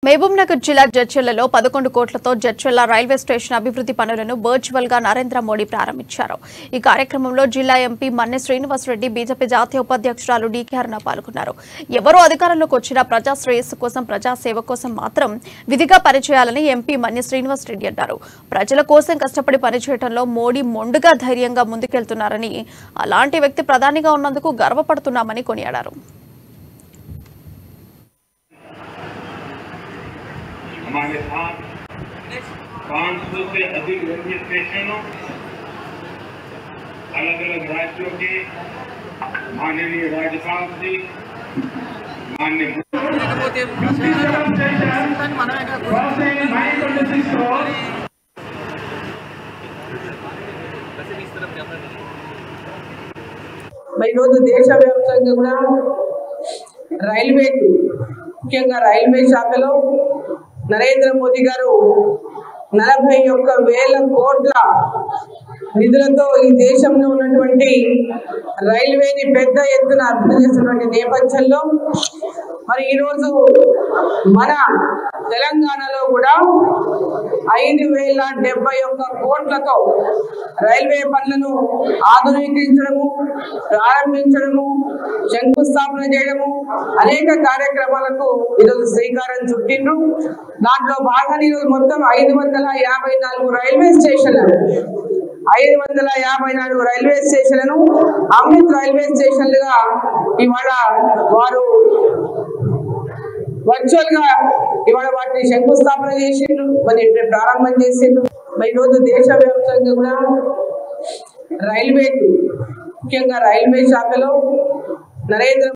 మహబూబ్నగర్ జిల్లా జడ్చర్లలో 11 కోట్లతో Jadcherla railway station అభివృద్ధి పనులను వర్చువల్ గా నరేంద్ర మోడీ ప్రారంభించారు. ఈ కార్యక్రమంలో జిల్లా ఎంపీ మన్నె శ్రీనివాసరెడ్డి, బీజేపీ జాతీయ ఉపాధ్యక్షురాలు డీకే అరుణ పాల్గొన్నారు. ఎవరో అధికారంలోకి వచ్చినా ప్రజా శ్రేయస్సు కోసం, ప్రజాసేవ కోసం మాత్రం విధిగా పనిచేయాలని ఎంపీ మన్నె శ్రీనివాసరెడ్డి అన్నారు. ప్రజల కోసం కష్టపడి పనిచేయడంలో మోడీ మొండుగా ధైర్యంగా ముందుకెళ్తున్నారని, అలాంటి వ్యక్తి ప్రధానిగా ఉన్నందుకు గర్వపడుతున్నామని కొనియాడారు. हमारे साथ 500 से अधिक रेलवे स्टेशनों, अलग अलग राज्यों के माननीय राज्यपाल जी, माननीय దేశవ్యాప్తంగా కూడా రైల్వే ముఖ్యంగా రైల్వే శాఖలో నరేంద్ర మోదీ గారు 41,000 కోట్ల నిధులతో ఈ దేశంలో ఉన్నటువంటి రైల్వేని పెద్ద ఎత్తున అభివృద్ధి చేస్తున్నటువంటి నేపథ్యంలో మరి ఈరోజు మన తెలంగాణలో కూడా 5,071 కోట్లతో రైల్వే పనులను ఆధునీకరించడము, ప్రారంభించడము, శంకుస్థాపన చేయడము, అనేక కార్యక్రమాలకు ఈరోజు శ్రీకారం చుట్టిండ్రు. దాంట్లో భాగంగా ఈరోజు మొత్తం 554 రైల్వే స్టేషన్లను 554 రైల్వే స్టేషన్లను అమృత్ రైల్వే స్టేషన్లుగా ఇవాళ వారు వర్చువల్ గా ఇవాళ వాటిని శంకుస్థాపన చేసిండ్రు, మరి ప్రారంభం చేసిండ్రు. మరి ఈరోజు దేశవ్యాప్తంగా కూడా రైల్వే ముఖ్యంగా రైల్వే శాఖలో నరేంద్ర